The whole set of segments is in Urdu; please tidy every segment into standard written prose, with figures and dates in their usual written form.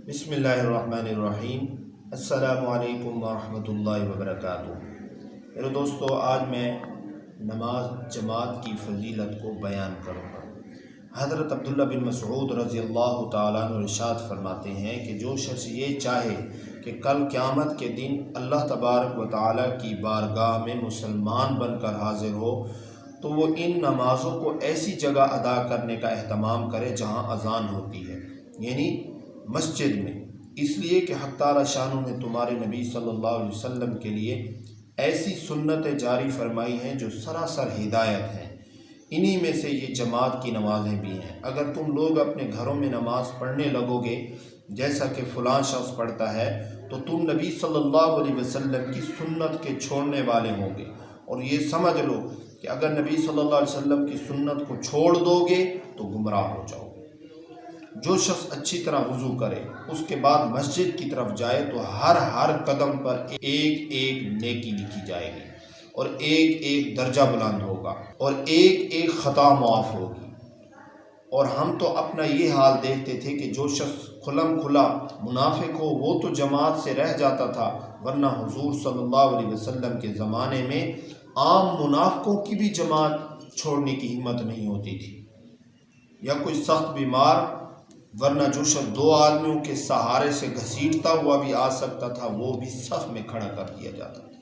بسم اللہ الرحمن الرحیم۔ السلام علیکم ورحمۃ اللہ وبرکاتہ۔ میرے دوستو، آج میں نماز جماعت کی فضیلت کو بیان کروں گا۔ حضرت عبداللہ بن مسعود رضی اللہ تعالیٰ عنہ ارشاد فرماتے ہیں کہ جو شخص یہ چاہے کہ کل قیامت کے دن اللہ تبارک و تعالیٰ کی بارگاہ میں مسلمان بن کر حاضر ہو تو وہ ان نمازوں کو ایسی جگہ ادا کرنے کا اہتمام کرے جہاں اذان ہوتی ہے، یعنی مسجد میں، اس لیے کہ حق تعالی شانہ نے تمہارے نبی صلی اللہ علیہ وسلم کے لیے ایسی سنتیں جاری فرمائی ہیں جو سراسر ہدایت ہیں۔ انہی میں سے یہ جماعت کی نمازیں بھی ہیں۔ اگر تم لوگ اپنے گھروں میں نماز پڑھنے لگو گے جیسا کہ فلاں شخص پڑھتا ہے تو تم نبی صلی اللہ علیہ وسلم کی سنت کے چھوڑنے والے ہوں گے، اور یہ سمجھ لو کہ اگر نبی صلی اللہ علیہ وسلم کی سنت کو چھوڑ دو گے تو گمراہ ہو جاؤ گے۔ جو شخص اچھی طرح وضو کرے اس کے بعد مسجد کی طرف جائے تو ہر قدم پر ایک ایک نیکی لکھی جائے گی، اور ایک ایک درجہ بلند ہوگا، اور ایک ایک خطا معاف ہوگی۔ اور ہم تو اپنا یہ حال دیکھتے تھے کہ جو شخص کھلم کھلا منافق ہو وہ تو جماعت سے رہ جاتا تھا، ورنہ حضور صلی اللہ علیہ وسلم کے زمانے میں عام منافقوں کی بھی جماعت چھوڑنے کی ہمت نہیں ہوتی تھی، یا کوئی سخت بیمار، ورنہ جو شخص دو آدمیوں کے سہارے سے گھسیٹتا ہوا بھی آ سکتا تھا وہ بھی صف میں کھڑا کر دیا جاتا تھا۔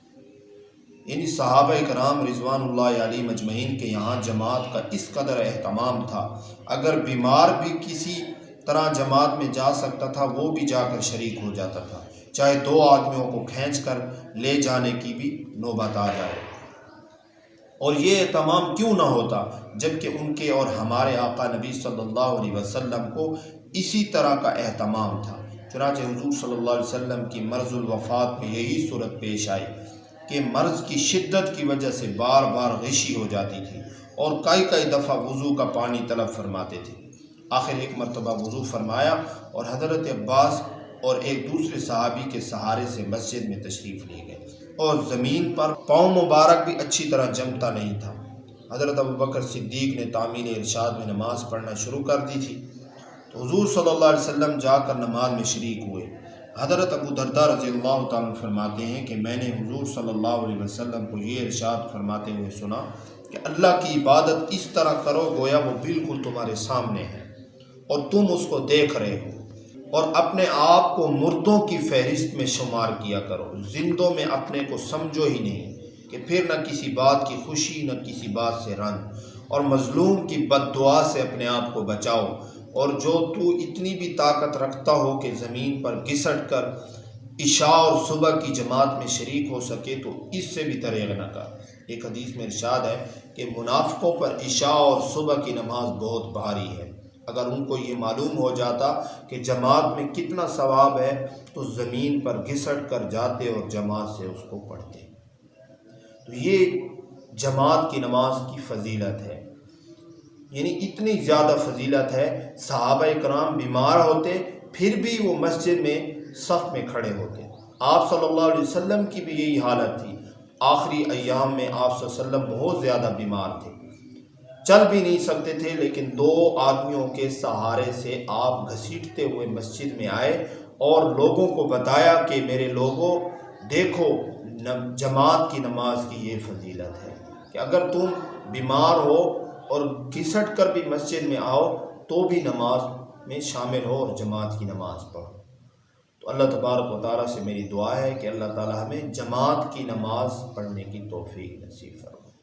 یعنی صحابہ کرام رضوان اللہ علیہم اجمعین کے یہاں جماعت کا اس قدر اہتمام تھا، اگر بیمار بھی کسی طرح جماعت میں جا سکتا تھا وہ بھی جا کر شریک ہو جاتا تھا، چاہے دو آدمیوں کو کھینچ کر لے جانے کی بھی نوبت آ جائے۔ اور یہ اہتمام کیوں نہ ہوتا جبکہ ان کے اور ہمارے آقا نبی صلی اللہ علیہ وسلم کو اسی طرح کا اہتمام تھا۔ چنانچہ حضور صلی اللہ علیہ وسلم کی مرض الوفات میں یہی صورت پیش آئی کہ مرض کی شدت کی وجہ سے بار بار غشی ہو جاتی تھی اور کئی دفعہ وضو کا پانی طلب فرماتے تھے۔ آخر ایک مرتبہ وضو فرمایا اور حضرت عباس اور ایک دوسرے صحابی کے سہارے سے مسجد میں تشریف لے گئے، اور زمین پر پاؤں مبارک بھی اچھی طرح جمتا نہیں تھا۔ حضرت ابوبکر صدیق نے تعمیر ارشاد میں نماز پڑھنا شروع کر دی تھی تو حضور صلی اللہ علیہ وسلم جا کر نماز میں شریک ہوئے۔ حضرت ابو درداء رضی اللہ تعالیٰ عنہ فرماتے ہیں کہ میں نے حضور صلی اللہ علیہ وسلم کو یہ ارشاد فرماتے ہوئے سنا کہ اللہ کی عبادت اس طرح کرو گویا وہ بالکل تمہارے سامنے ہے اور تم اس کو دیکھ رہے ہو، اور اپنے آپ کو مردوں کی فہرست میں شمار کیا کرو، زندوں میں اپنے کو سمجھو ہی نہیں کہ پھر نہ کسی بات کی خوشی نہ کسی بات سے رنج، اور مظلوم کی بد دعا سے اپنے آپ کو بچاؤ، اور جو تو اتنی بھی طاقت رکھتا ہو کہ زمین پر گھسٹ کر عشاء اور صبح کی جماعت میں شریک ہو سکے تو اس سے بھی دریغ نہ کر۔ ایک حدیث میں ارشاد ہے کہ منافقوں پر عشاء اور صبح کی نماز بہت بھاری ہے، اگر ان کو یہ معلوم ہو جاتا کہ جماعت میں کتنا ثواب ہے تو زمین پر گھسٹ کر جاتے اور جماعت سے اس کو پڑھتے۔ تو یہ جماعت کی نماز کی فضیلت ہے، یعنی اتنی زیادہ فضیلت ہے، صحابہ کرام بیمار ہوتے پھر بھی وہ مسجد میں صف میں کھڑے ہوتے۔ آپ صلی اللہ علیہ وسلم کی بھی یہی حالت تھی، آخری ایام میں آپ صلی اللہ علیہ وسلم بہت زیادہ بیمار تھے، چل بھی نہیں سکتے تھے، لیکن دو آدمیوں کے سہارے سے آپ گھسیٹتے ہوئے مسجد میں آئے اور لوگوں کو بتایا کہ میرے لوگوں دیکھو جماعت کی نماز کی یہ فضیلت ہے کہ اگر تم بیمار ہو اور گھسٹ کر بھی مسجد میں آؤ تو بھی نماز میں شامل ہو اور جماعت کی نماز پڑھو۔ تو اللہ تبارک و تعالیٰ سے میری دعا ہے کہ اللہ تعالیٰ ہمیں جماعت کی نماز پڑھنے کی توفیق نصیب فرمائے۔